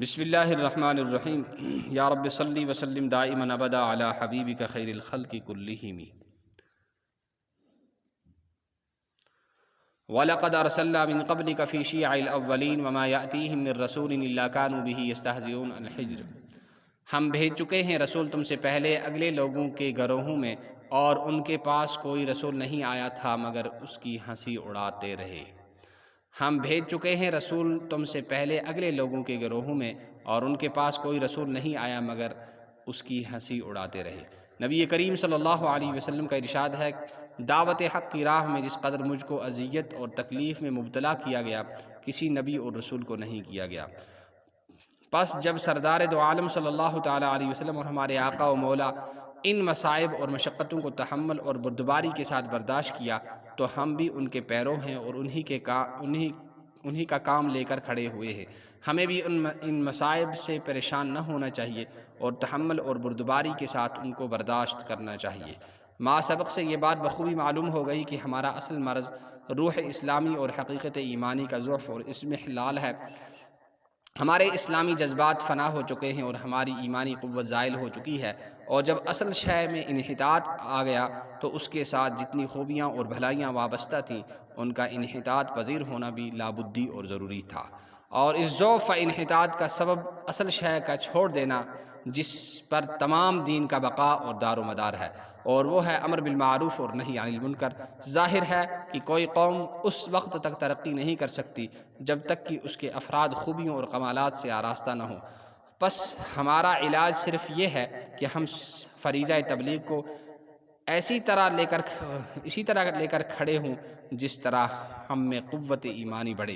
بسم اللہ الرحمن الرحیم یا رب صلی وسلم دائما ابدا علی حبیبک خیر الخلق کلہم وَلَقَدْ أَرْسَلْنَا مِن قَبْلِكَ فِي شِيَعِ الْأَوَّلِينَ وَمَا يَأْتِيهِم مِّن رَّسُولٍ إِلَّا كَانُوا بِهِ يَسْتَهْزِئُونَ الْحِجْرِ ہم بھیج چکے ہیں رسول تم سے پہلے اگلے لوگوں کے گروہوں میں، اور ان کے پاس کوئی رسول نہیں آیا تھا مگر اس کی ہنسی اڑاتے رہے۔ ہم بھیج چکے ہیں رسول تم سے پہلے اگلے لوگوں کے گروہوں میں، اور ان کے پاس کوئی رسول نہیں آیا مگر اس کی ہنسی اڑاتے رہے۔ نبی کریم صلی اللہ علیہ وسلم کا ارشاد ہے، دعوت حق کی راہ میں جس قدر مجھ کو اذیت اور تکلیف میں مبتلا کیا گیا، کسی نبی اور رسول کو نہیں کیا گیا۔ پس جب سردار دو عالم صلی اللہ تعالیٰ علیہ وسلم اور ہمارے آقا و مولا ان مصائب اور مشقتوں کو تحمل اور بردباری کے ساتھ برداشت کیا، تو ہم بھی ان کے پیرو ہیں اور انہی کا کام لے کر کھڑے ہوئے ہیں۔ ہمیں بھی ان مصائب سے پریشان نہ ہونا چاہیے اور تحمل اور بردباری کے ساتھ ان کو برداشت کرنا چاہیے۔ ما سبق سے یہ بات بخوبی معلوم ہو گئی کہ ہمارا اصل مرض روح اسلامی اور حقیقت ایمانی کا ضعف اور اضمحلال ہے۔ ہمارے اسلامی جذبات فنا ہو چکے ہیں اور ہماری ایمانی قوت زائل ہو چکی ہے، اور جب اصل شے میں انحطاط آ گیا تو اس کے ساتھ جتنی خوبیاں اور بھلائیاں وابستہ تھیں ان کا انحطاط پذیر ہونا بھی لابدی اور ضروری تھا۔ اور اس ضعف و انحطاط کا سبب اصل شے کا چھوڑ دینا جس پر تمام دین کا بقا اور دار و مدار ہے، اور وہ ہے امر بالمعروف اور نہی عن المنکر۔ ظاہر ہے کہ کوئی قوم اس وقت تک ترقی نہیں کر سکتی جب تک کہ اس کے افراد خوبیوں اور کمالات سے آراستہ نہ ہوں۔ پس ہمارا علاج صرف یہ ہے کہ ہم فریضہ تبلیغ کو اسی طرح لے کر کھڑے ہوں جس طرح ہم میں قوت ایمانی بڑھے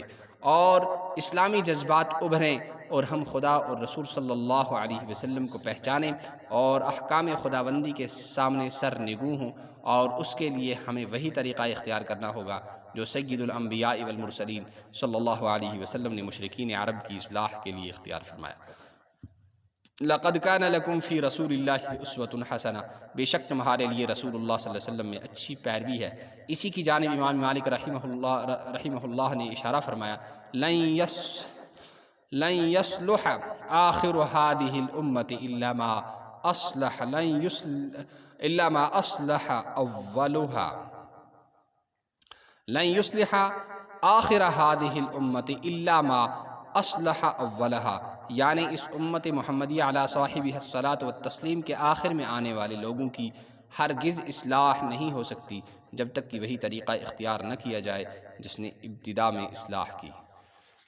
اور اسلامی جذبات ابھریں، اور ہم خدا اور رسول صلی اللہ علیہ وسلم کو پہچانیں اور احکام خداوندی کے سامنے سر نگوں ہوں، اور اس کے لیے ہمیں وہی طریقہ اختیار کرنا ہوگا جو سید الانبیاء والمرسلین صلی اللہ علیہ وسلم نے مشرکین عرب کی اصلاح کے لیے اختیار فرمایا۔ لَقَدْ كَانَ لَكُمْ فِي رَسُولِ اللَّهِ أُسْوَةٌ حَسَنَةٌ بے شک تمہارے لیے رسول اللہ صلی اللہ علیہ وسلم میں اچھی پیروی ہے۔ اسی کی جانب امام مالک رحمہ اللہ نے اشارہ فرمایا، لَن يَصْلُحَ آخِرُ هَذِهِ الْأُمَّةِ إِلَّا مَا أَصْلَحَ أَوَّلُهَا لَن يُصْلِحَ آخِرَ هَذِهِ الْأُمَّةِ إِلَّا مَا أَصْلَحَ أَوَّلَهَا، یعنی اس امت محمدیہ علی صاحبہ الصلاۃ والتسلیم کے آخر میں آنے والے لوگوں کی ہرگز اصلاح نہیں ہو سکتی جب تک کہ وہی طریقہ اختیار نہ کیا جائے جس نے ابتدا میں اصلاح کی۔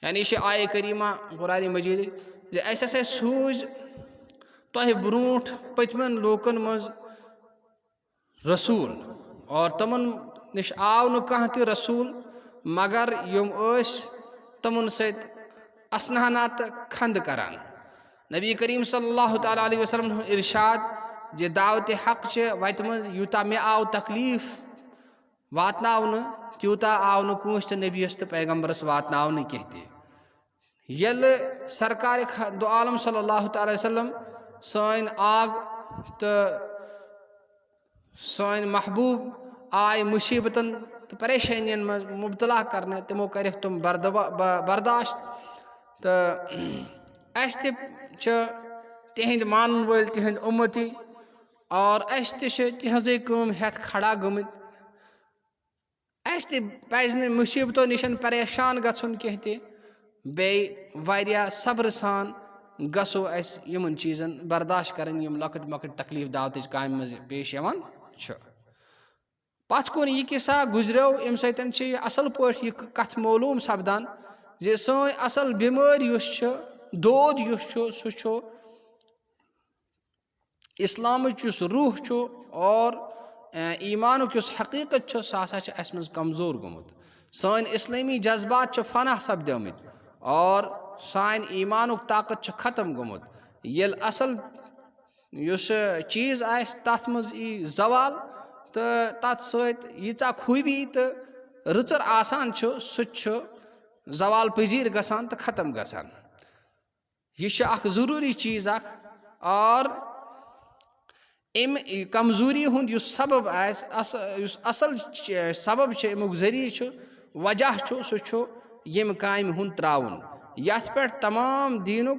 یعنی یہ آیہ کریمہ قرآن مجید ایسے سوز تہ برونٹھ پتمن لوکن مز رسول، اور تمن نش آو نہ کانٛہہ تہِ رسول مگر یم تمن ست اسنہنا تو کھند کران۔ نبی کریم صلی اللہ تعالیٰ علیہ وسلم ارشاد جے دعوت حق چھ وت من یوتا میں آو تکلیف واتناؤنہ تیوتا آو نہ کٲنٛسہِ تہِ نبیس تو پیغمبرس واتناؤنہ کینٛہہ تہِ۔ ییٚلہِ سرکار دو عالم صلی اللہ تعالیٰ علیہ وسلم سٲنۍ آگ تہٕ سٲنۍ محبوب آئے مصیبتن تو پریشانین مز مبتلا کرنے، تمو کرکھ تم برداشت، تو اس تہِ چھِ تہند مانن وٲلۍ تہند امتی، اور اس تہِ چھِ تہنزے کٲم ہیتھ کھڑا گٔمٕتۍ۔ اس تہِ پزِ نہٕ مصیبتو نشن پریشان گژھُن کینٛہہ تہِ، بیٚیہِ واریاہ صبر سان گژھو اس یمن چیزن برداشت کرن یم لۄکٕٹۍ مۄکٕٹۍ تکلیف دعوتٕچ کامہِ منٛز پیش یوان چھُ۔ پتھ کُن یہ قصہ گزریو ام سۭتۍ چھِ یہ اصل پٲٹھۍ یہ کتھ معلوم سپدان زِ سٲنۍ اصل بیمٲرۍ یُس چھُ، دود یُس چھُ، سُہ چھُ اسلامٕچ یُس روح چھُ اور ایمانُک یُس حقیقت چھُ، سُہ ہسا چھُ اسہِ منٛز کمزور گوٚمُت۔ سٲنۍ اسلٲمی جذبات چھِ فنا سپدیمٕتۍ اور سانہِ ایمانُک طاقت چھُ ختم گوٚمُت۔ ییٚلہِ اصل یُس چیٖز آسہِ تتھ منٛز یی زوال تہٕ تتھ سۭتۍ ییٖژاہ خوٗبی تہٕ رٕژر آسان چھُ، سُہ تہِ چھُ زوال پذیٖر گژھان تہٕ ختم گژھان۔ یہ چھُ اکھ ضروٗری چیٖز اکھ، اور امہِ کمزوری ہُنٛد یُس سبب آسہِ، یُس اصل سبب چھُ، امیُک ذریعہ چھُ، وجہ چھُ، سُہ چھُ ییٚمہِ کامہِ ہُنٛد تراوُن یتھ پٮ۪ٹھ تمام دیٖنُک